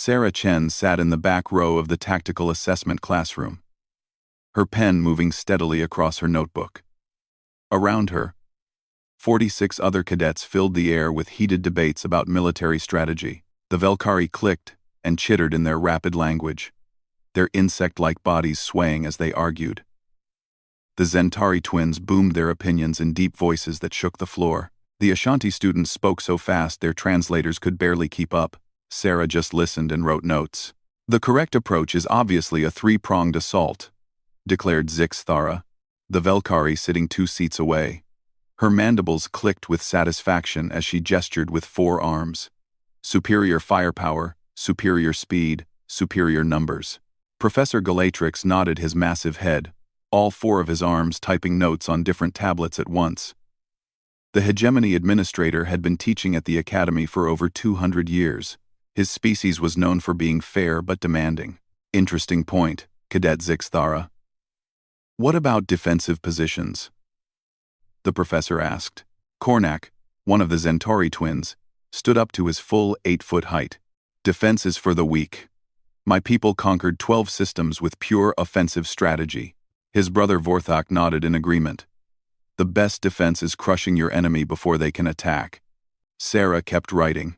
Sarah Chen sat in the back row of the tactical assessment classroom, her pen moving steadily across her notebook. Around her, 46 other cadets filled the air with heated debates about military strategy. The Velkari clicked and chittered in their rapid language, their insect-like bodies swaying as they argued. The Zentari twins boomed their opinions in deep voices that shook the floor. The Ashanti students spoke so fast their translators could barely keep up. Sarah just listened and wrote notes. "The correct approach is obviously a three-pronged assault," declared Zix Thara, the Velkari sitting 2 seats away. Her mandibles clicked with satisfaction as she gestured with 4 arms. Superior firepower, superior speed, superior numbers. Professor Galatrix nodded his massive head, all 4 of his arms typing notes on different tablets at once. The hegemony administrator had been teaching at the academy for over 200 years. His species was known for being fair but demanding. Interesting point, Cadet Zix Thara. What about defensive positions? The professor asked. Kornak, one of the Zentauri twins, stood up to his full 8-foot height. Defense is for the weak. My people conquered 12 systems with pure offensive strategy. His brother Vorthok nodded in agreement. The best defense is crushing your enemy before they can attack. Sarah kept writing.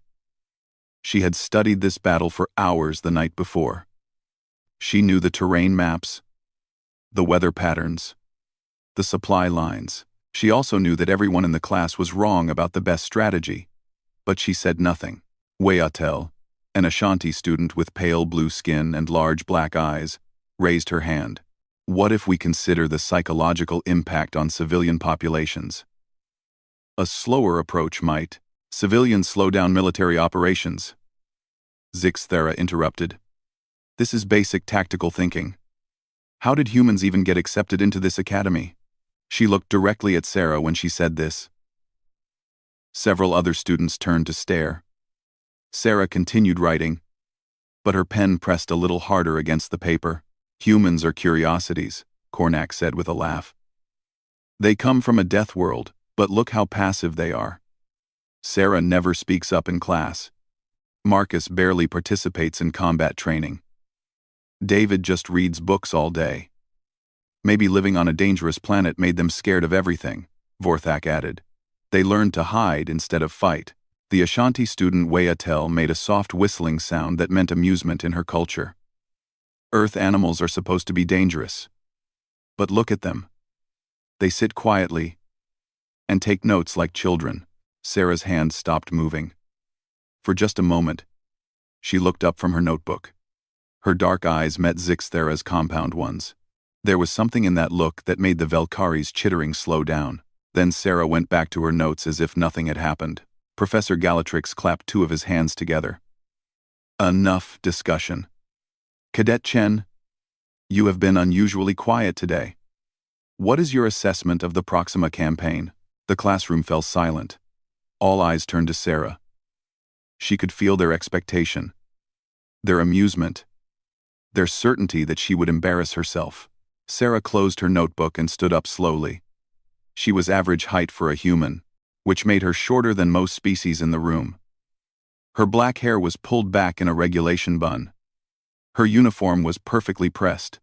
She had studied this battle for hours the night before. She knew the terrain maps, the weather patterns, the supply lines. She also knew that everyone in the class was wrong about the best strategy. But she said nothing. Weatel, an Ashanti student with pale blue skin and large black eyes, raised her hand. What if we consider the psychological impact on civilian populations? A slower approach might. Civilians slow down military operations. Zix Thara interrupted. This is basic tactical thinking. How did humans even get accepted into this academy? She looked directly at Sarah when she said this. Several other students turned to stare. Sarah continued writing, but her pen pressed a little harder against the paper. Humans are curiosities, Kornak said with a laugh. They come from a death world, but look how passive they are. Sarah never speaks up in class. Marcus barely participates in combat training. David just reads books all day. Maybe living on a dangerous planet made them scared of everything, Vorthak added. They learned to hide instead of fight. The Ashanti student Weatel made a soft whistling sound that meant amusement in her culture. Earth animals are supposed to be dangerous. But look at them. They sit quietly and take notes like children. Sarah's hand stopped moving. For just a moment, she looked up from her notebook. Her dark eyes met Zix Thara's compound ones. There was something in that look that made the Velkari's chittering slow down. Then Sarah went back to her notes as if nothing had happened. Professor Galatrix clapped 2 of his hands together. Enough discussion. Cadet Chen, you have been unusually quiet today. What is your assessment of the Proxima campaign? The classroom fell silent. All eyes turned to Sarah. She could feel their expectation, their amusement, their certainty that she would embarrass herself. Sarah closed her notebook and stood up slowly. She was average height for a human, which made her shorter than most species in the room. Her black hair was pulled back in a regulation bun. Her uniform was perfectly pressed.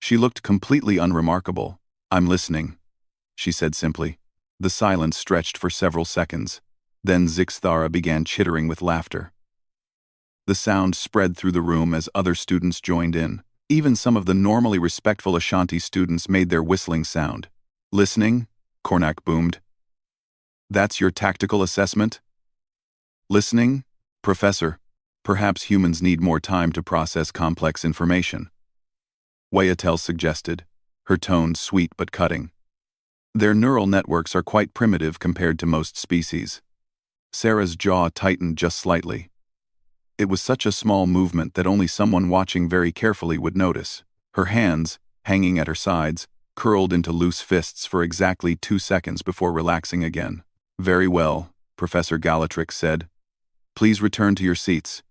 She looked completely unremarkable. I'm listening, she said simply. The silence stretched for several seconds. Then Zix Thara began chittering with laughter. The sound spread through the room as other students joined in. Even some of the normally respectful Ashanti students made their whistling sound. Listening? Kornak boomed. That's your tactical assessment? Listening? Professor, perhaps humans need more time to process complex information. Weatel suggested, her tone sweet but cutting. Their neural networks are quite primitive compared to most species. Sarah's jaw tightened just slightly. It was such a small movement that only someone watching very carefully would notice. Her hands, hanging at her sides, curled into loose fists for exactly 2 seconds before relaxing again. Very well, Professor Galatrix said. Please return to your seats.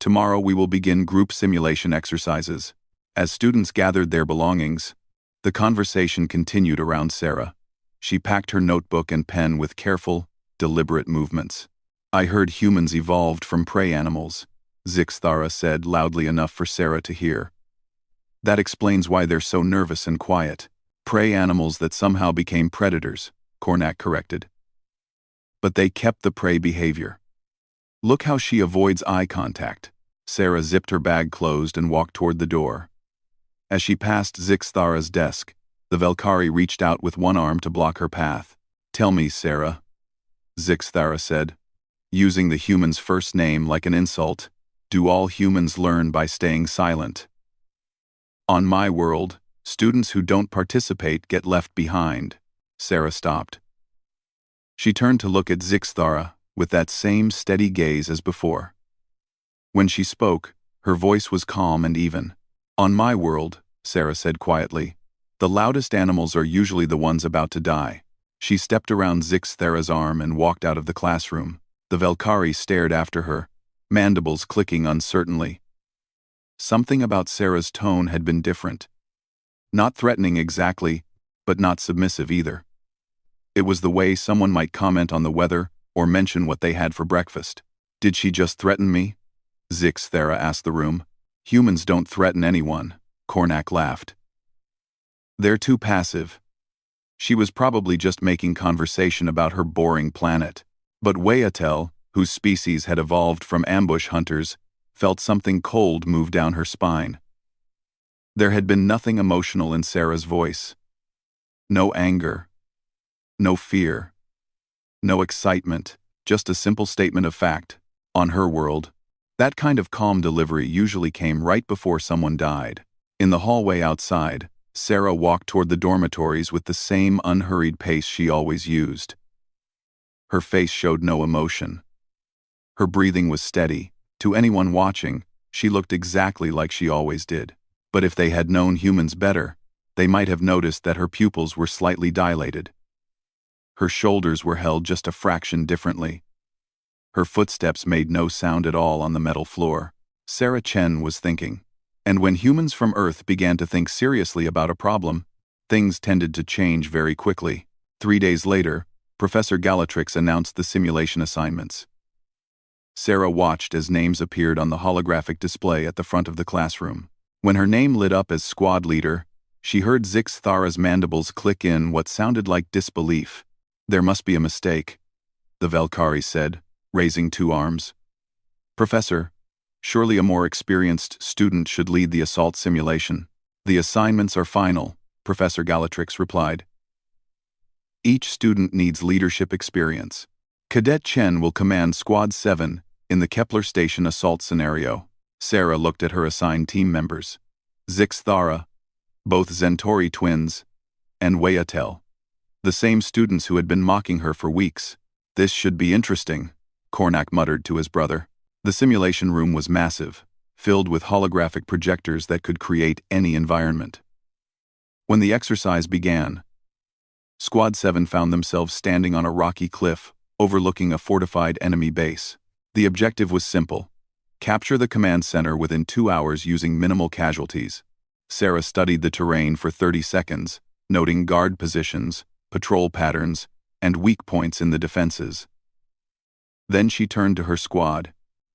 Tomorrow we will begin group simulation exercises. As students gathered their belongings, the conversation continued around Sarah. She packed her notebook and pen with careful, deliberate movements. I heard humans evolved from prey animals. Zixthara said loudly enough for Sarah to hear. That explains why they're so nervous and quiet. Prey animals that somehow became predators, Cornac corrected. But they kept the prey behavior. Look how she avoids eye contact. Sarah zipped her bag closed and walked toward the door. As she passed Zixthara's desk, the Velkari reached out with one arm to block her path. Tell me, Sarah, Zixthara said, using the human's first name like an insult. Do all humans learn by staying silent? On my world, students who don't participate get left behind. Sarah stopped. She turned to look at Zixthara with that same steady gaze as before. When she spoke, her voice was calm and even. On my world, Sarah said quietly, the loudest animals are usually the ones about to die. She stepped around Zixthara's arm and walked out of the classroom. The Velkari stared after her, mandibles clicking uncertainly. Something about Sarah's tone had been different. Not threatening exactly, but not submissive either. It was the way someone might comment on the weather or mention what they had for breakfast. Did she just threaten me? Zixthara asked the room. Humans don't threaten anyone, Cornac laughed. They're too passive. She was probably just making conversation about her boring planet. But Wayatel, whose species had evolved from ambush hunters, felt something cold move down her spine. There had been nothing emotional in Sarah's voice. No anger. No fear. No excitement, just a simple statement of fact. On her world, that kind of calm delivery usually came right before someone died. In the hallway outside, Sarah walked toward the dormitories with the same unhurried pace she always used. Her face showed no emotion. Her breathing was steady. To anyone watching, she looked exactly like she always did. But if they had known humans better, they might have noticed that her pupils were slightly dilated. Her shoulders were held just a fraction differently. Her footsteps made no sound at all on the metal floor. Sarah Chen was thinking. And when humans from Earth began to think seriously about a problem, things tended to change very quickly. 3 days later, Professor Galatrix announced the simulation assignments. Sarah watched as names appeared on the holographic display at the front of the classroom. When her name lit up as squad leader, she heard Zixthara's mandibles click in what sounded like disbelief. There must be a mistake, the Velkari said, raising 2 arms. Professor, surely a more experienced student should lead the assault simulation. The assignments are final, Professor Galatrix replied. Each student needs leadership experience. Cadet Chen will command Squad 7 in the Kepler Station assault scenario. Sarah looked at her assigned team members. Zixthara, both Zentori twins, and Wayatel, the same students who had been mocking her for weeks. This should be interesting, Cornac muttered to his brother. The simulation room was massive, filled with holographic projectors that could create any environment. When the exercise began, Squad 7 found themselves standing on a rocky cliff, overlooking a fortified enemy base. The objective was simple: capture the command center within 2 hours using minimal casualties. Sarah studied the terrain for 30 seconds, noting guard positions, patrol patterns, and weak points in the defenses. Then she turned to her squad.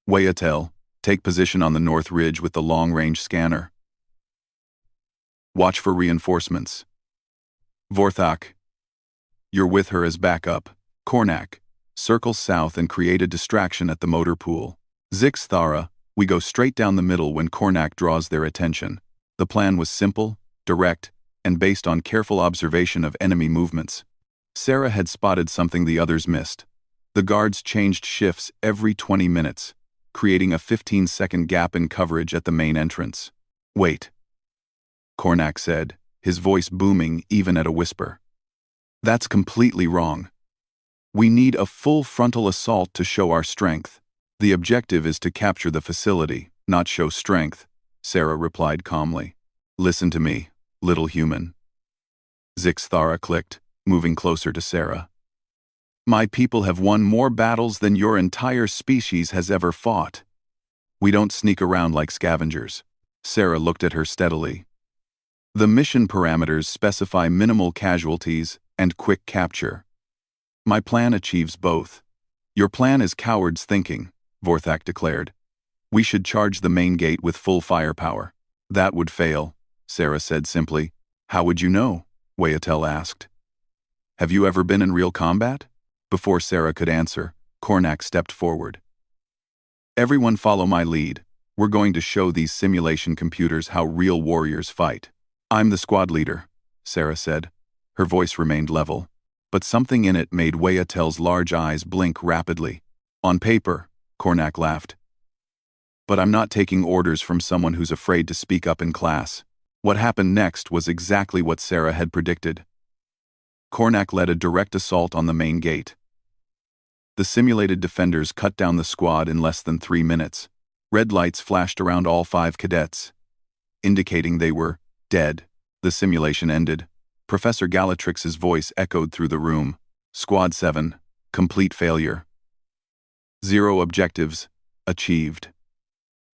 Wayatel, take position on the north ridge with the long-range scanner. Watch for reinforcements. Vorthak, you're with her as backup. Cornac, circle south and create a distraction at the motor pool. Zixthara, we go straight down the middle when Cornac draws their attention. The plan was simple, direct, and based on careful observation of enemy movements. Sarah had spotted something the others missed. The guards changed shifts every 20 minutes, creating a 15-second gap in coverage at the main entrance. Wait, Cornac said, his voice booming even at a whisper. That's completely wrong. We need a full frontal assault to show our strength. The objective is to capture the facility, not show strength, Sarah replied calmly. Listen to me, little human. Zixthara clicked, moving closer to Sarah. My people have won more battles than your entire species has ever fought. We don't sneak around like scavengers. Sarah looked at her steadily. The mission parameters specify minimal casualties and quick capture. My plan achieves both. Your plan is coward's thinking, Vorthak declared. We should charge the main gate with full firepower. That would fail, Sarah said simply. How would you know? Wayatel asked. Have you ever been in real combat? Before Sarah could answer, Cornac stepped forward. Everyone follow my lead. We're going to show these simulation computers how real warriors fight. I'm the squad leader, Sarah said. Her voice remained level, but something in it made Wayatel's large eyes blink rapidly. On paper, Cornac laughed. But I'm not taking orders from someone who's afraid to speak up in class. What happened next was exactly what Sarah had predicted. Cornac led a direct assault on the main gate. The simulated defenders cut down the squad in less than 3 minutes. Red lights flashed around all 5 cadets, indicating they were dead. The simulation ended. Professor Galatrix's voice echoed through the room. Squad 7, complete failure. 0 objectives achieved.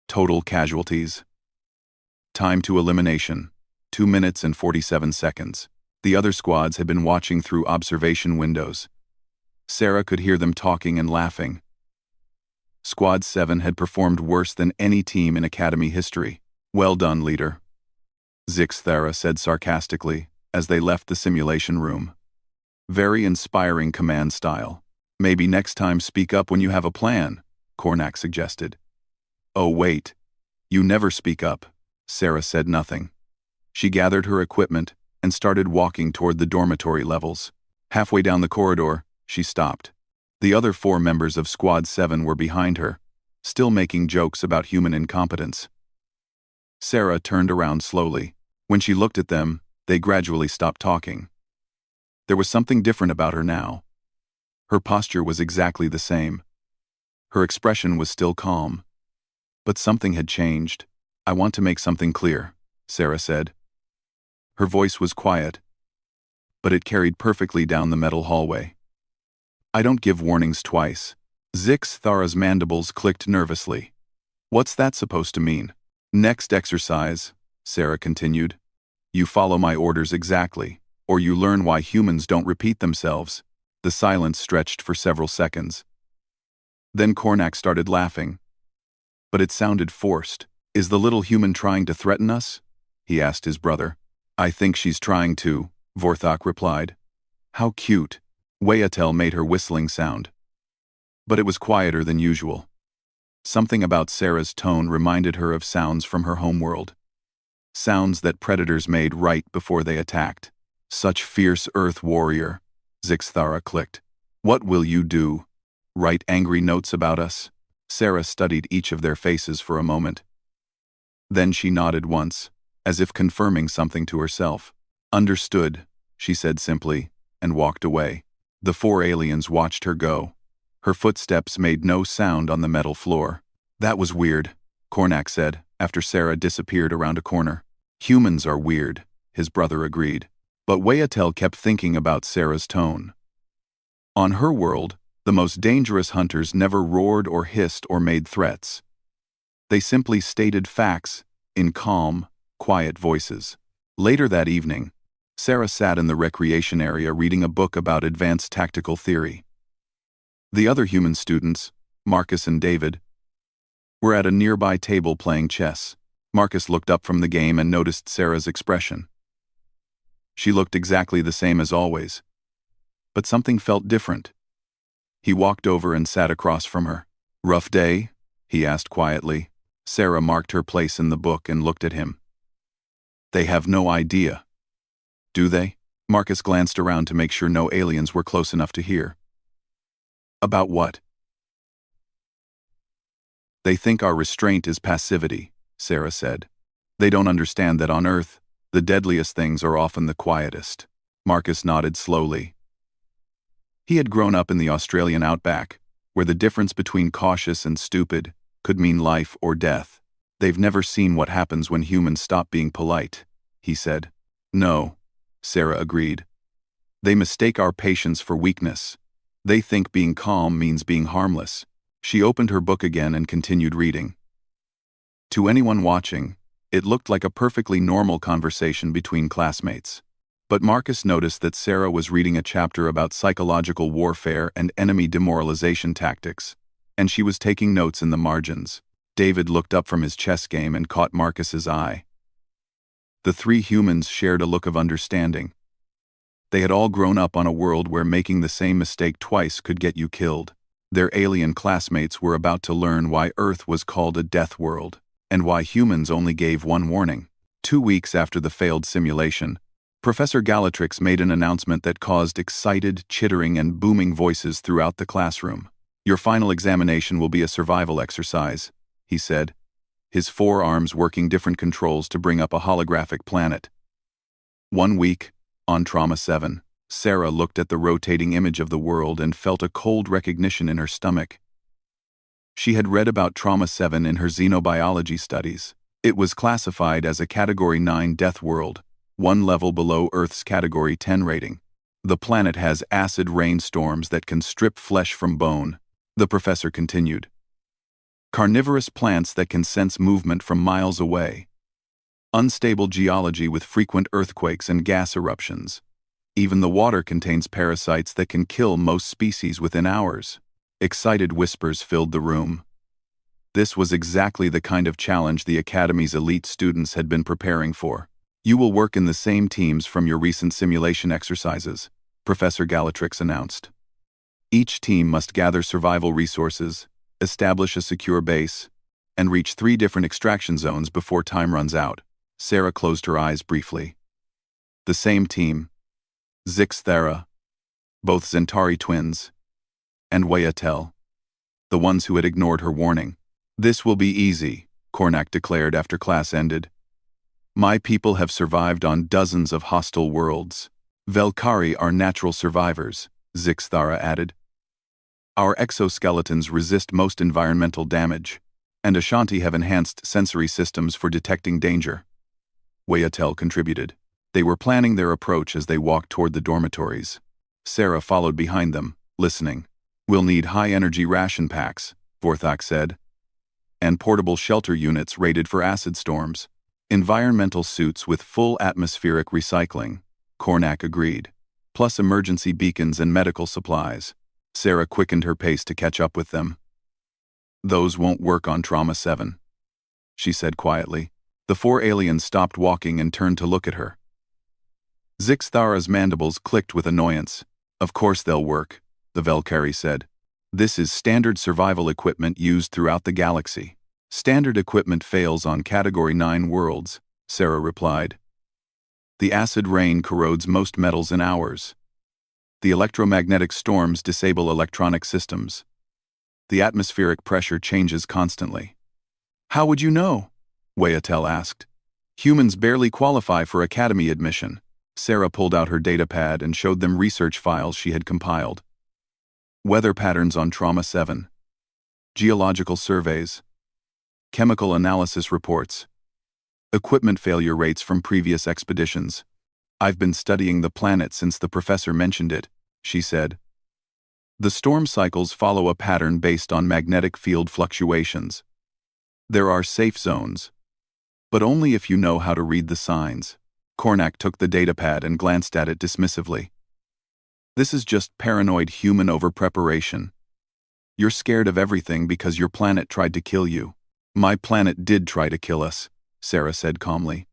Total casualties. Time to elimination, 2 minutes and 47 seconds. The other squads had been watching through observation windows. Sarah could hear them talking and laughing. Squad 7 had performed worse than any team in Academy history. Well done, leader, Zixthara said sarcastically as they left the simulation room. Very inspiring command style. Maybe next time speak up when you have a plan, Cornac suggested. Oh wait, you never speak up. Sarah said nothing. She gathered her equipment and started walking toward the dormitory levels. Halfway down the corridor, she stopped. The other 4 members of Squad 7 were behind her, still making jokes about human incompetence. Sarah turned around slowly. When she looked at them, they gradually stopped talking. There was something different about her now. Her posture was exactly the same. Her expression was still calm. But something had changed. I want to make something clear, Sarah said. Her voice was quiet, but it carried perfectly down the metal hallway. I don't give warnings twice. Zixthara's mandibles clicked nervously. What's that supposed to mean? Next exercise, Sarah continued. You follow my orders exactly, or you learn why humans don't repeat themselves. The silence stretched for several seconds. Then Cornac started laughing. But it sounded forced. Is the little human trying to threaten us? He asked his brother. I think she's trying to, Vorthok replied. How cute. Wayatel made her whistling sound. But it was quieter than usual. Something about Sarah's tone reminded her of sounds from her homeworld. Sounds that predators made right before they attacked. Such fierce earth warrior, Zixthara clicked. What will you do? Write angry notes about us? Sarah studied each of their faces for a moment. Then she nodded once, as if confirming something to herself. Understood, she said simply, and walked away. The 4 aliens watched her go. Her footsteps made no sound on the metal floor. That was weird, Cornac said, after Sarah disappeared around a corner. Humans are weird, his brother agreed. But Wayatel kept thinking about Sarah's tone. On her world, the most dangerous hunters never roared or hissed or made threats. They simply stated facts in calm, quiet voices. Later that evening, Sarah sat in the recreation area reading a book about advanced tactical theory. The other human students, Marcus and David, were at a nearby table playing chess. Marcus looked up from the game and noticed Sarah's expression. She looked exactly the same as always, but something felt different. He walked over and sat across from her. Rough day? He asked quietly. Sarah marked her place in the book and looked at him. They have no idea. Do they? Marcus glanced around to make sure no aliens were close enough to hear. About what? They think our restraint is passivity, Sarah said. They don't understand that on Earth, the deadliest things are often the quietest. Marcus nodded slowly. He had grown up in the Australian outback, where the difference between cautious and stupid could mean life or death. They've never seen what happens when humans stop being polite, he said. No, Sarah agreed. They mistake our patience for weakness. They think being calm means being harmless. She opened her book again and continued reading. To anyone watching, it looked like a perfectly normal conversation between classmates. But Marcus noticed that Sarah was reading a chapter about psychological warfare and enemy demoralization tactics, and she was taking notes in the margins. David looked up from his chess game and caught Marcus's eye. The three humans shared a look of understanding. They had all grown up on a world where making the same mistake twice could get you killed. Their alien classmates were about to learn why Earth was called a death world, and why humans only gave one warning. 2 weeks after the failed simulation, Professor Galatrix made an announcement that caused excited, chittering, and booming voices throughout the classroom. "Your final examination will be a survival exercise," he said, his forearms working different controls to bring up a holographic planet. 1 week, on Trauma 7, Sarah looked at the rotating image of the world and felt a cold recognition in her stomach. She had read about Trauma 7 in her xenobiology studies. It was classified as a Category 9 death world, 1 level below Earth's Category 10 rating. The planet has acid rainstorms that can strip flesh from bone, the professor continued. Carnivorous plants that can sense movement from miles away. Unstable geology with frequent earthquakes and gas eruptions. Even the water contains parasites that can kill most species within hours. Excited whispers filled the room. This was exactly the kind of challenge the Academy's elite students had been preparing for. "You will work in the same teams from your recent simulation exercises," Professor Galatrix announced. "Each team must gather survival resources, establish a secure base, and reach 3 different extraction zones before time runs out." Sarah closed her eyes briefly. The same team. Zixthara, both Zentari twins, and Wayatel, the ones who had ignored her warning. "This will be easy," Cornac declared after class ended. "My people have survived on dozens of hostile worlds. Velkari are natural survivors," Zixthara added. "Our exoskeletons resist most environmental damage, and Ashanti have enhanced sensory systems for detecting danger," Wayatel contributed. They were planning their approach as they walked toward the dormitories. Sarah followed behind them, listening. "We'll need high-energy ration packs," Vorthak said, "and portable shelter units rated for acid storms. Environmental suits with full atmospheric recycling," Cornac agreed, "plus emergency beacons and medical supplies." Sarah quickened her pace to catch up with them. "Those won't work on Trauma 7," she said quietly. The 4 aliens stopped walking and turned to look at her. Zixthara's mandibles clicked with annoyance. "Of course they'll work," the Velkari said. "This is standard survival equipment used throughout the galaxy." "Standard equipment fails on Category 9 worlds," Sarah replied. "The acid rain corrodes most metals in hours. The electromagnetic storms disable electronic systems. The atmospheric pressure changes constantly." "How would you know?" Wayatel asked. "Humans barely qualify for academy admission." Sarah pulled out her datapad and showed them research files she had compiled. Weather patterns on Trauma 7. Geological surveys. Chemical analysis reports. Equipment failure rates from previous expeditions. "I've been studying the planet since the professor mentioned it," she said. "The storm cycles follow a pattern based on magnetic field fluctuations. There are safe zones, but only if you know how to read the signs." Cornac took the datapad and glanced at it dismissively. "This is just paranoid human overpreparation. You're scared of everything because your planet tried to kill you." "My planet did try to kill us," Sarah said calmly.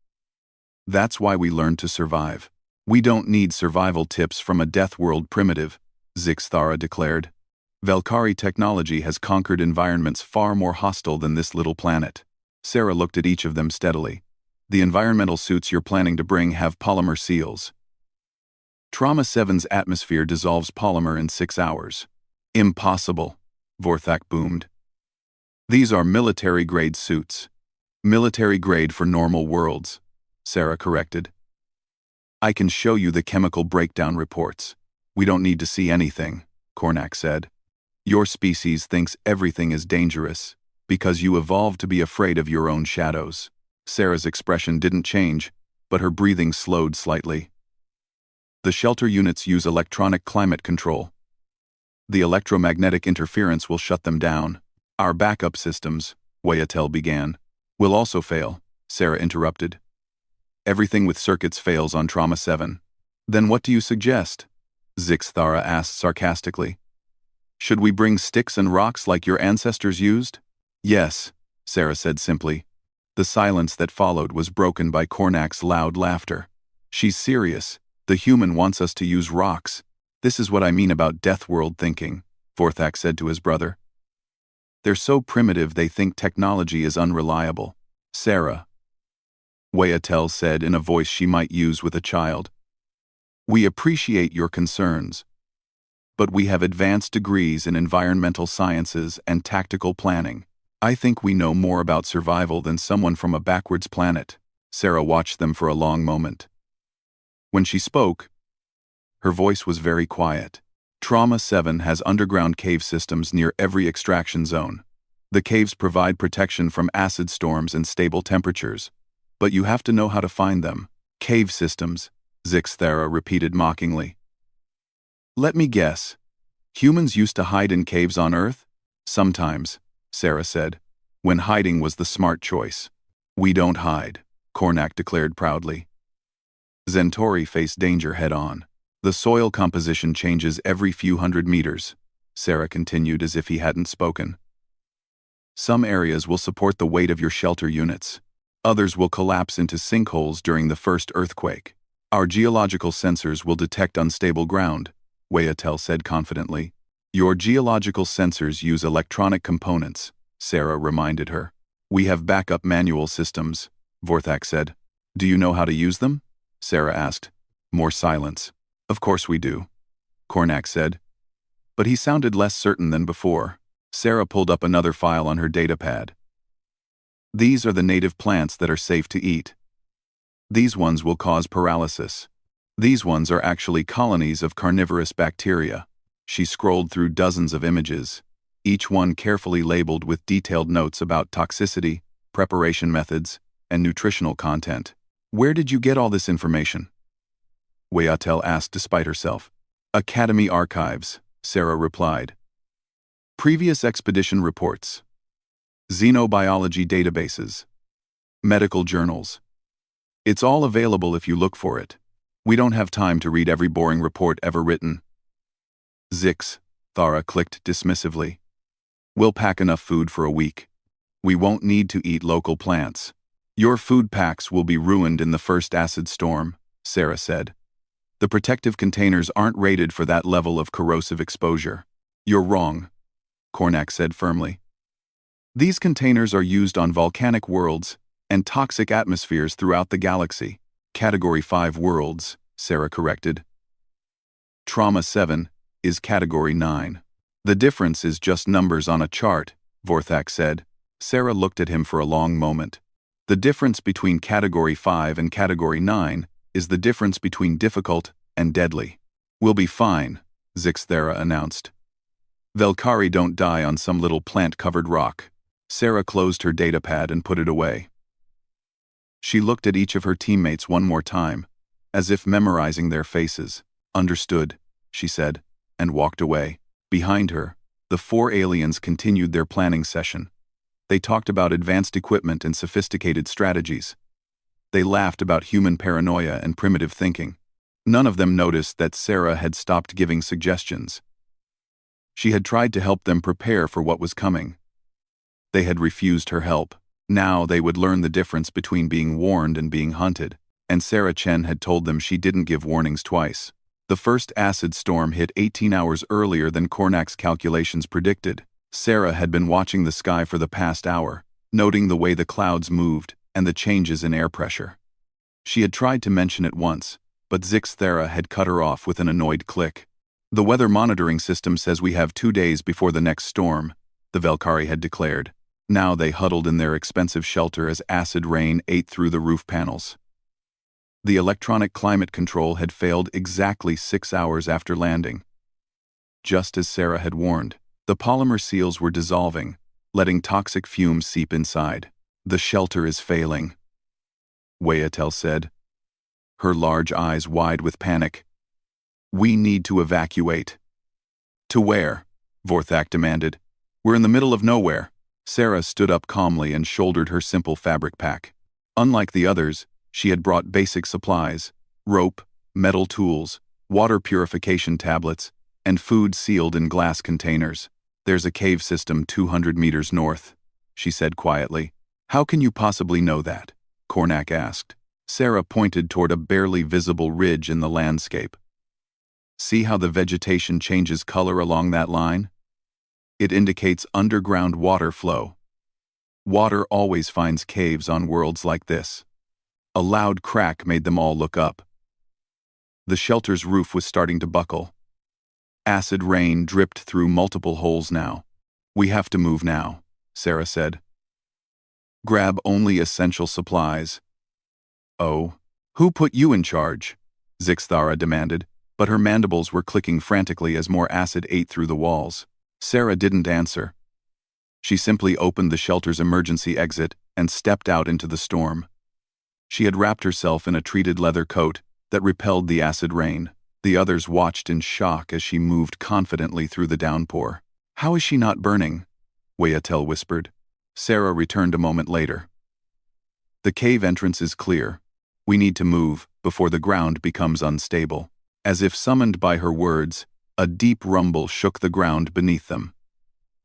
"That's why we learned to survive. We don't need survival tips from a death world primitive," Zixthara declared. "Velkari technology has conquered environments far more hostile than this little planet." Sarah looked at each of them steadily. "The environmental suits you're planning to bring have polymer seals. Trauma 7's atmosphere dissolves polymer in 6 hours. "Impossible," Vorthak boomed. "These are military-grade suits." "Military-grade for normal worlds," Sarah corrected. "I can show you the chemical breakdown reports." "We don't need to see anything," Cornac said. "Your species thinks everything is dangerous because you evolved to be afraid of your own shadows." Sarah's expression didn't change, but her breathing slowed slightly. "The shelter units use electronic climate control. The electromagnetic interference will shut them down. Our backup systems," Wayatel began, "will also fail," Sarah interrupted. "Everything with circuits fails on Trauma 7. "Then what do you suggest?" Zixthara asked sarcastically. "Should we bring sticks and rocks like your ancestors used?" "Yes," Sarah said simply. The silence that followed was broken by Cornac's loud laughter. She's serious. The human wants us to use rocks. This is what I mean about Deathworld thinking, Vorthak said to his brother. They're so primitive they think technology is unreliable. Sarah, Wayatel said in a voice she might use with a child. We appreciate your concerns, but we have advanced degrees in environmental sciences and tactical planning. I think we know more about survival than someone from a backwards planet. Sarah watched them for a long moment. When she spoke, her voice was very quiet. Trauma 7 has underground cave systems near every extraction zone. The caves provide protection from acid storms and stable temperatures, but you have to know how to find them. Cave systems, Zixthera repeated mockingly. Let me guess. Humans used to hide in caves on Earth? Sometimes, Sarah said, when hiding was the smart choice. We don't hide, Cornac declared proudly. Zentori faced danger head-on. The soil composition changes every few hundred meters, Sarah continued as if he hadn't spoken. Some areas will support the weight of your shelter units. Others will collapse into sinkholes during the first earthquake. Our geological sensors will detect unstable ground, Wayatel said confidently. Your geological sensors use electronic components, Sarah reminded her. We have backup manual systems, Vorthak said. Do you know how to use them? Sarah asked. More silence. Of course we do, Cornac said. But he sounded less certain than before. Sarah pulled up another file on her datapad. These are the native plants that are safe to eat. These ones will cause paralysis. These ones are actually colonies of carnivorous bacteria. She scrolled through dozens of images, each one carefully labeled with detailed notes about toxicity, preparation methods, and nutritional content. Where did you get all this information? Wayatel asked despite herself. Academy Archives, Sarah replied. Previous expedition reports. Xenobiology databases. Medical journals. It's all available if you look for it. We don't have time to read every boring report ever written. Zix, Thara clicked dismissively. We'll pack enough food for a week. We won't need to eat local plants. Your food packs will be ruined in the first acid storm, Sarah said. The protective containers aren't rated for that level of corrosive exposure. You're wrong, Cornac said firmly. These containers are used on volcanic worlds and toxic atmospheres throughout the galaxy. Category 5 worlds, Sarah corrected. Trauma 7 is Category 9. The difference is just numbers on a chart, Vorthak said. Sarah looked at him for a long moment. The difference between Category 5 and Category 9 is the difference between difficult and deadly. We'll be fine, Zixthera announced. Velkari don't die on some little plant-covered rock. Sarah closed her datapad and put it away. She looked at each of her teammates one more time, as if memorizing their faces. Understood, she said, and walked away. Behind her, the 4 aliens continued their planning session. They talked about advanced equipment and sophisticated strategies. They laughed about human paranoia and primitive thinking. None of them noticed that Sarah had stopped giving suggestions. She had tried to help them prepare for what was coming. They had refused her help. Now they would learn the difference between being warned and being hunted, and Sarah Chen had told them she didn't give warnings twice. The first acid storm hit 18 hours earlier than Cornac's calculations predicted. Sarah had been watching the sky for the past hour, noting the way the clouds moved and the changes in air pressure. She had tried to mention it once, but Zixthera had cut her off with an annoyed click. The weather monitoring system says we have 2 days before the next storm, the Velkari had declared. Now they huddled in their expensive shelter as acid rain ate through the roof panels. The electronic climate control had failed exactly 6 hours after landing. Just as Sarah had warned, the polymer seals were dissolving, letting toxic fumes seep inside. The shelter is failing, Wayatel said, her large eyes wide with panic. We need to evacuate. To where? Vorthak demanded. We're in the middle of nowhere. Sarah stood up calmly and shouldered her simple fabric pack. Unlike the others, she had brought basic supplies, rope, metal tools, water purification tablets, and food sealed in glass containers. There's a cave system 200 meters north, she said quietly. How can you possibly know that? Cornac asked. Sarah pointed toward a barely visible ridge in the landscape. See how the vegetation changes color along that line? It indicates underground water flow. Water always finds caves on worlds like this. A loud crack made them all look up. The shelter's roof was starting to buckle. Acid rain dripped through multiple holes now. We have to move now, Sarah said. Grab only essential supplies. Oh, who put you in charge? Zixthara demanded, but her mandibles were clicking frantically as more acid ate through the walls. Sarah didn't answer. She simply opened the shelter's emergency exit and stepped out into the storm. She had wrapped herself in a treated leather coat that repelled the acid rain. The others watched in shock as she moved confidently through the downpour. How is she not burning? Wayatel whispered. Sarah returned a moment later. The cave entrance is clear. We need to move before the ground becomes unstable. As if summoned by her words, a deep rumble shook the ground beneath them.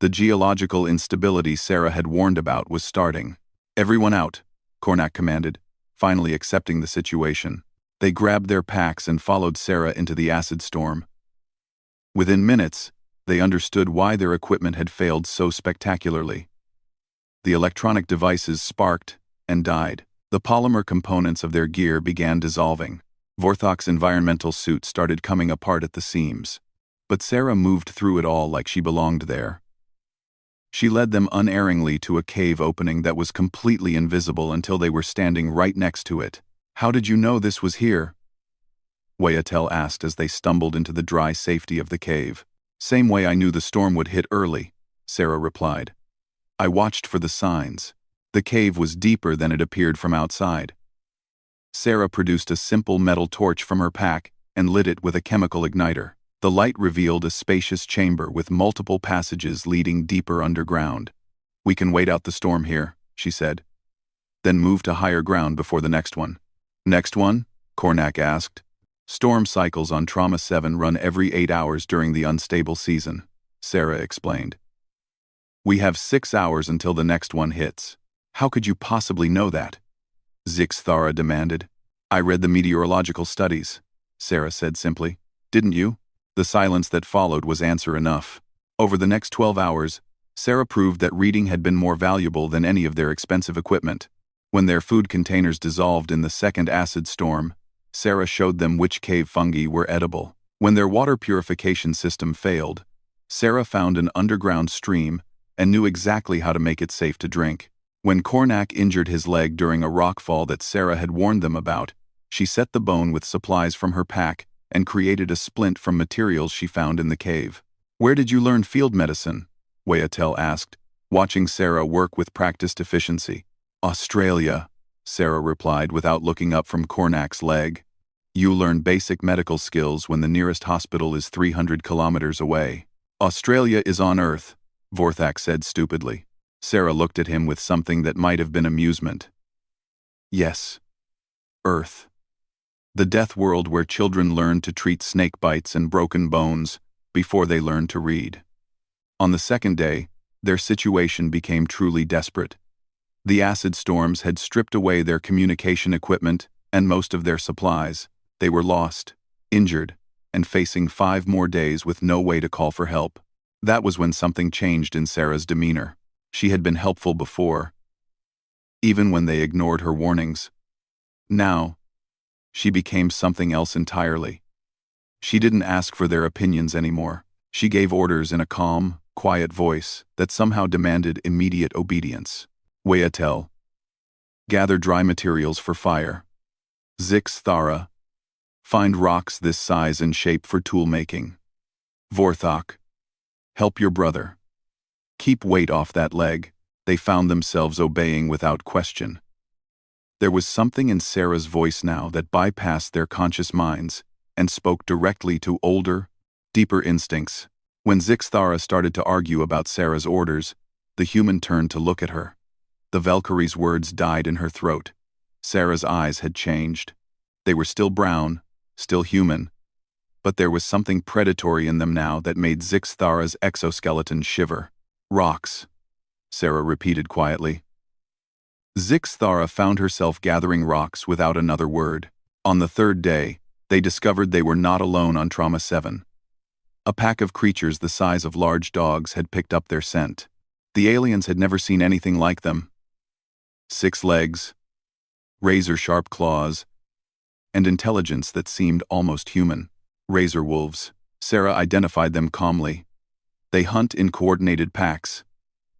The geological instability Sarah had warned about was starting. Everyone out, Cornac commanded, finally accepting the situation. They grabbed their packs and followed Sarah into the acid storm. Within minutes, they understood why their equipment had failed so spectacularly. The electronic devices sparked and died. The polymer components of their gear began dissolving. Vorthok's environmental suit started coming apart at the seams. But Sarah moved through it all like she belonged there. She led them unerringly to a cave opening that was completely invisible until they were standing right next to it. How did you know this was here? Wayatel asked as they stumbled into the dry safety of the cave. Same way I knew the storm would hit early, Sarah replied. I watched for the signs. The cave was deeper than it appeared from outside. Sarah produced a simple metal torch from her pack and lit it with a chemical igniter. The light revealed a spacious chamber with multiple passages leading deeper underground. We can wait out the storm here, she said. Then move to higher ground before the next one. Next one? Cornac asked. Storm cycles on Trauma 7 run every 8 hours during the unstable season, Sarah explained. We have 6 hours until the next one hits. How could you possibly know that? Zixthara demanded. I read the meteorological studies, Sarah said simply. Didn't you? The silence that followed was answer enough. Over the next 12 hours, Sarah proved that reading had been more valuable than any of their expensive equipment. When their food containers dissolved in the second acid storm, Sarah showed them which cave fungi were edible. When their water purification system failed, Sarah found an underground stream and knew exactly how to make it safe to drink. When Cornac injured his leg during a rockfall that Sarah had warned them about, she set the bone with supplies from her pack and created a splint from materials she found in the cave. Where did you learn field medicine? Wayatel asked, watching Sarah work with practiced efficiency. Australia, Sarah replied without looking up from Cornac's leg. You learn basic medical skills when the nearest hospital is 300 kilometers away. Australia is on Earth, Vorthak said stupidly. Sarah looked at him with something that might have been amusement. Yes. Earth. The death world where children learn to treat snake bites and broken bones before they learn to read. On the second day, their situation became truly desperate. The acid storms had stripped away their communication equipment and most of their supplies. They were lost, injured, and facing 5 more days with no way to call for help. That was when something changed in Sarah's demeanor. She had been helpful before, even when they ignored her warnings. Now, she became something else entirely. She didn't ask for their opinions anymore. She gave orders in a calm, quiet voice that somehow demanded immediate obedience. Wayatel. Gather dry materials for fire. Zixthara. Find rocks this size and shape for tool making. Vorthok. Help your brother. Keep weight off that leg. They found themselves obeying without question. There was something in Sarah's voice now that bypassed their conscious minds and spoke directly to older, deeper instincts. When Zixthara started to argue about Sarah's orders, the human turned to look at her. The Valkyrie's words died in her throat. Sarah's eyes had changed. They were still brown, still human, but there was something predatory in them now that made Zixthara's exoskeleton shiver. Rocks. Sarah repeated quietly. Zixthara found herself gathering rocks without another word. On the third day, they discovered they were not alone on Trauma 7. A pack of creatures the size of large dogs had picked up their scent. The aliens had never seen anything like them. 6 legs, razor-sharp claws, and intelligence that seemed almost human. Razor wolves. Sarah identified them calmly. They hunt in coordinated packs.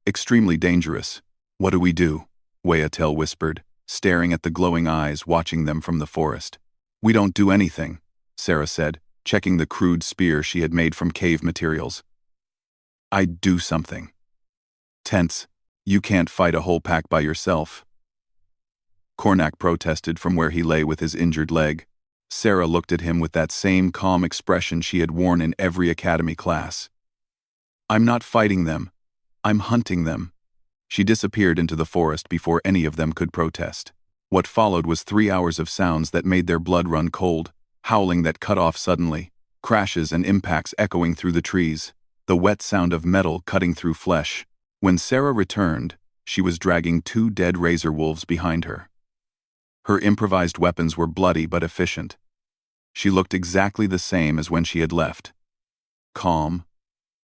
Extremely dangerous. What do we do? Wayatel whispered, staring at the glowing eyes watching them from the forest. We don't do anything, Sarah said, checking the crude spear she had made from cave materials. I'd do something. Tense. You can't fight a whole pack by yourself. Cornac protested from where he lay with his injured leg. Sarah looked at him with that same calm expression she had worn in every academy class. I'm not fighting them. I'm hunting them. She disappeared into the forest before any of them could protest. What followed was 3 hours of sounds that made their blood run cold, howling that cut off suddenly, crashes and impacts echoing through the trees, the wet sound of metal cutting through flesh. When Sarah returned, she was dragging 2 dead razor wolves behind her. Her improvised weapons were bloody but efficient. She looked exactly the same as when she had left. Calm,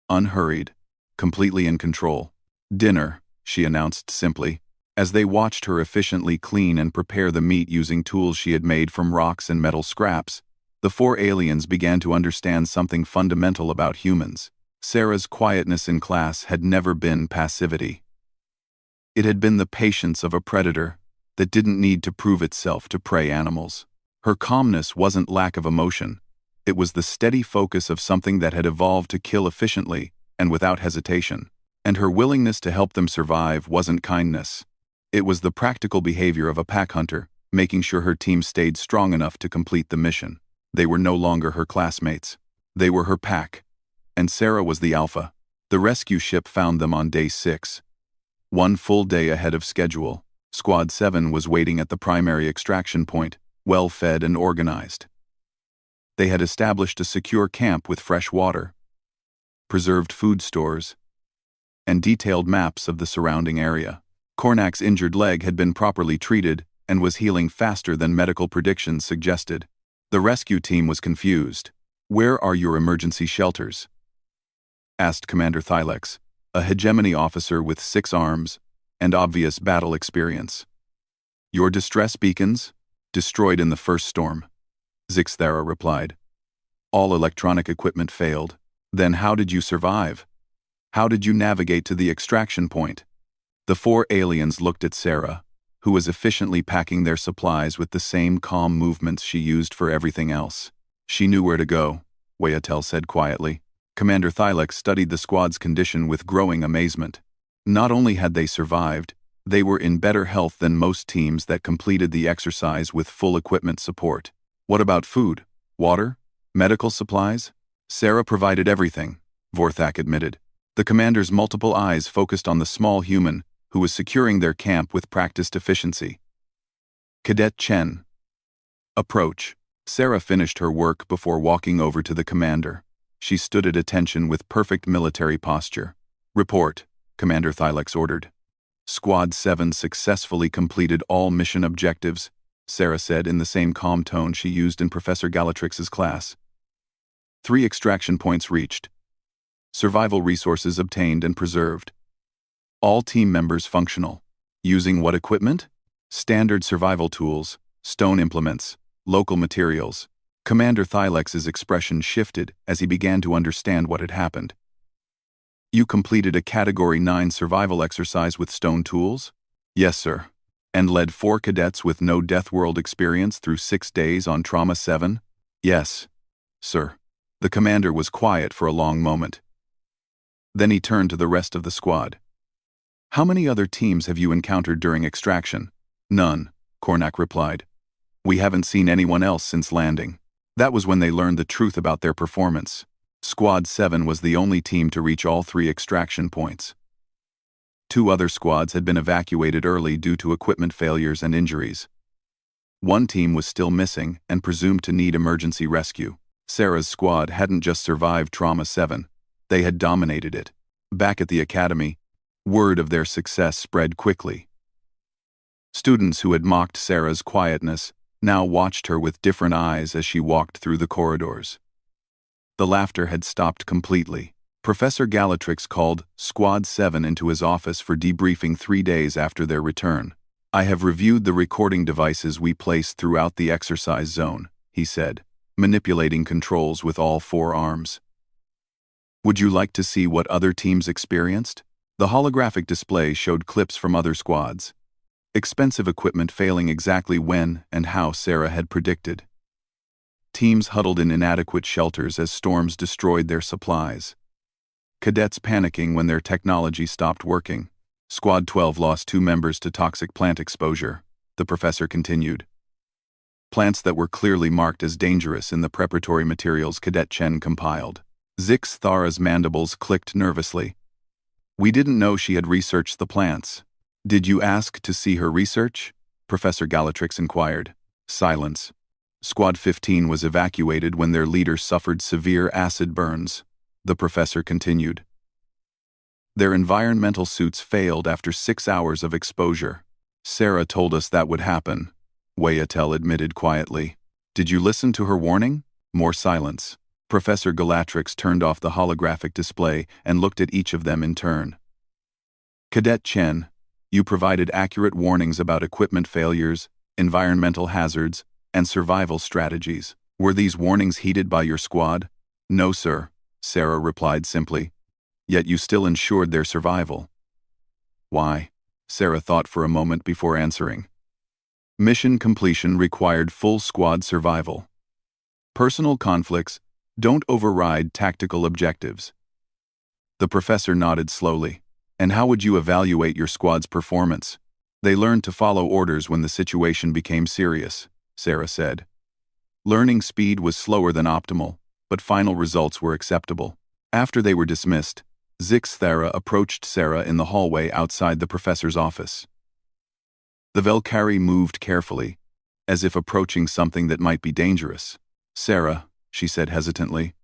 unhurried, completely in control. Dinner, she announced simply, as they watched her efficiently clean and prepare the meat using tools she had made from rocks and metal scraps. The 4 aliens began to understand something fundamental about humans. Sarah's quietness in class had never been passivity. It had been the patience of a predator that didn't need to prove itself to prey animals. Her calmness wasn't lack of emotion. It was the steady focus of something that had evolved to kill efficiently and without hesitation. And her willingness to help them survive wasn't kindness. It was the practical behavior of a pack hunter, making sure her team stayed strong enough to complete the mission. They were no longer her classmates. They were her pack. And Sarah was the alpha. The rescue ship found them on day 6. 1 full day ahead of schedule. Squad 7 was waiting at the primary extraction point, well fed and organized. They had established a secure camp with fresh water, preserved food stores, and detailed maps of the surrounding area. Cornac's injured leg had been properly treated and was healing faster than medical predictions suggested. The rescue team was confused. Where are your emergency shelters? Asked Commander Thylex, a hegemony officer with 6 arms and obvious battle experience. Your distress beacons? Destroyed in the first storm. Zixthara replied. All electronic equipment failed. Then how did you survive? How did you navigate to the extraction point? The 4 aliens looked at Sarah, who was efficiently packing their supplies with the same calm movements she used for everything else. She knew where to go, Wayatel said quietly. Commander Thylex studied the squad's condition with growing amazement. Not only had they survived, they were in better health than most teams that completed the exercise with full equipment support. What about food, water, medical supplies? Sarah provided everything, Vorthak admitted. The commander's multiple eyes focused on the small human who was securing their camp with practiced efficiency. Cadet Chen. Approach. Sarah finished her work before walking over to the commander. She stood at attention with perfect military posture. Report, Commander Thylex ordered. Squad 7 successfully completed all mission objectives, Sarah said in the same calm tone she used in Professor Galatrix's class. 3 extraction points reached. Survival resources obtained and preserved. All team members functional. Using what equipment? Standard survival tools, stone implements, local materials. Commander Thylex's expression shifted as he began to understand what had happened. You completed a Category 9 survival exercise with stone tools? Yes, sir. And led 4 cadets with no Deathworld experience through 6 days on Trauma 7? Yes, sir. The commander was quiet for a long moment. Then he turned to the rest of the squad. How many other teams have you encountered during extraction? None, Cornac replied. We haven't seen anyone else since landing. That was when they learned the truth about their performance. Squad 7 was the only team to reach all 3 extraction points. 2 other squads had been evacuated early due to equipment failures and injuries. 1 team was still missing and presumed to need emergency rescue. Sarah's squad hadn't just survived Trauma 7. They had dominated it. Back at the academy, Word of their success spread quickly. Students who had mocked Sarah's quietness now watched her with different eyes as she walked through the corridors. The laughter had stopped completely. Professor Galatrix called Squad 7 into his office for debriefing 3 days after their return. "I have reviewed the recording devices we placed throughout the exercise zone," he said, manipulating controls with all 4 arms. "Would you like to see what other teams experienced?" The holographic display showed clips from other squads. Expensive equipment failing exactly when and how Sarah had predicted. Teams huddled in inadequate shelters as storms destroyed their supplies. Cadets panicking when their technology stopped working. Squad 12 lost 2 members to toxic plant exposure, the professor continued. Plants that were clearly marked as dangerous in the preparatory materials Cadet Chen compiled. Zix Thara's mandibles clicked nervously. "We didn't know she had researched the plants." "Did you ask to see her research?" Professor Galatrix inquired. Silence. Squad 15 was evacuated when their leader suffered severe acid burns, the professor continued. Their environmental suits failed after 6 hours of exposure. "Sarah told us that would happen," Wayatel admitted quietly. "Did you listen to her warning?" More silence. Professor Galatrix turned off the holographic display and looked at each of them in turn. "Cadet Chen, you provided accurate warnings about equipment failures, environmental hazards, and survival strategies. Were these warnings heeded by your squad?" "No, sir," Sarah replied simply. "Yet you still ensured their survival." "Why?" Sarah thought for a moment before answering. "Mission completion required full squad survival. Personal conflicts don't override tactical objectives." The professor nodded slowly. "And how would you evaluate your squad's performance?" "They learned to follow orders when the situation became serious," Sarah said. "Learning speed was slower than optimal, but final results were acceptable." After they were dismissed, Zix Thara approached Sarah in the hallway outside the professor's office. The Velkari moved carefully, as if approaching something that might be dangerous. "Sarah," she said hesitantly,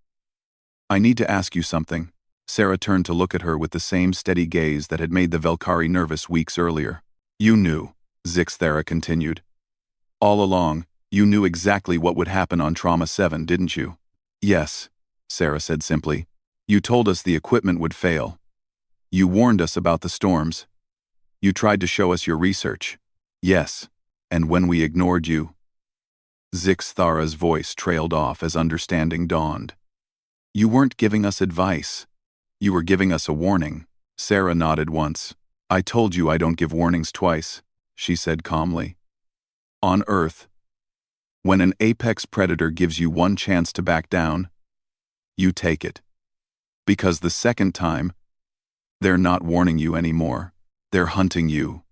"I need to ask you something." Sarah turned to look at her with the same steady gaze that had made the Velkari nervous weeks earlier. "You knew," Zix Thara continued. "All along, you knew exactly what would happen on Trauma 7, didn't you?" "Yes," Sarah said simply. "You told us the equipment would fail. You warned us about the storms. You tried to show us your research." "Yes. And when we ignored you..." Zix Thara's voice trailed off as understanding dawned. "You weren't giving us advice. You were giving us a warning." Sarah nodded once. "I told you I don't give warnings twice," she said calmly. "On Earth, when an apex predator gives you one chance to back down, you take it. Because the second time, they're not warning you anymore. They're hunting you."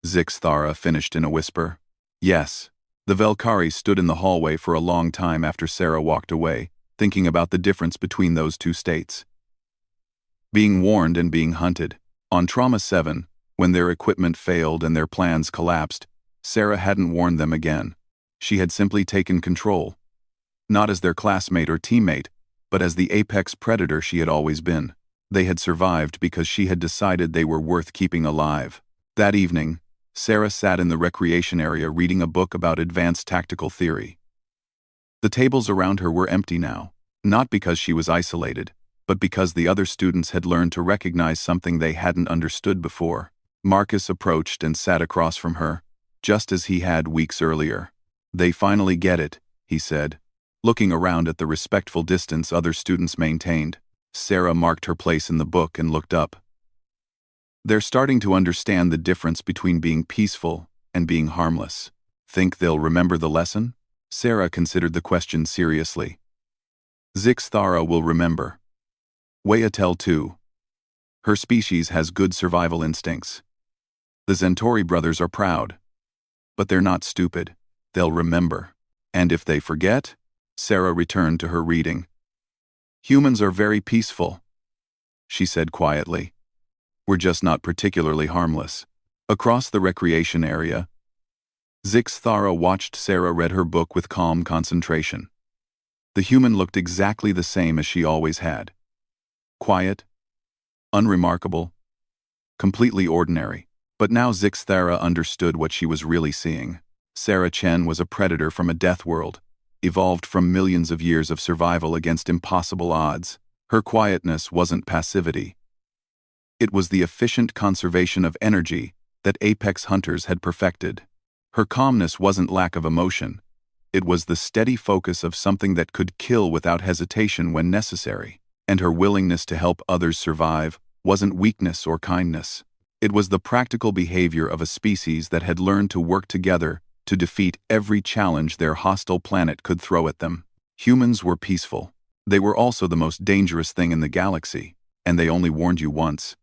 Zix Thara finished in a whisper. "Yes." The Velkari stood in the hallway for a long time after Sarah walked away, thinking about the difference between those two states. Being warned and being hunted. On Trauma 7, when their equipment failed and their plans collapsed, Sarah hadn't warned them again. She had simply taken control. Not as their classmate or teammate, but as the apex predator she had always been. They had survived because she had decided they were worth keeping alive. That evening, Sarah sat in the recreation area reading a book about advanced tactical theory. The tables around her were empty now, not because she was isolated, but because the other students had learned to recognize something they hadn't understood before. Marcus approached and sat across from her, just as he had weeks earlier. "They finally get it," he said, looking around at the respectful distance other students maintained. Sarah marked her place in the book and looked up. "They're starting to understand the difference between being peaceful and being harmless. Think they'll remember the lesson?" Sarah considered the question seriously. "Zix Thara will remember. Wayatel too. Her species has good survival instincts. The Zentori brothers are proud. But they're not stupid. They'll remember. And if they forget..." Sarah returned to her reading. "Humans are very peaceful," she said quietly. "We're just not particularly harmless." Across the recreation area, Zix Thara watched Sarah read her book with calm concentration. The human looked exactly the same as she always had. Quiet, unremarkable, completely ordinary. But now Zixthara understood what she was really seeing. Sarah Chen was a predator from a death world, evolved from millions of years of survival against impossible odds. Her quietness wasn't passivity. It was the efficient conservation of energy that apex hunters had perfected. Her calmness wasn't lack of emotion. It was the steady focus of something that could kill without hesitation when necessary. And her willingness to help others survive wasn't weakness or kindness. It was the practical behavior of a species that had learned to work together to defeat every challenge their hostile planet could throw at them. Humans were peaceful. They were also the most dangerous thing in the galaxy, and they only warned you once.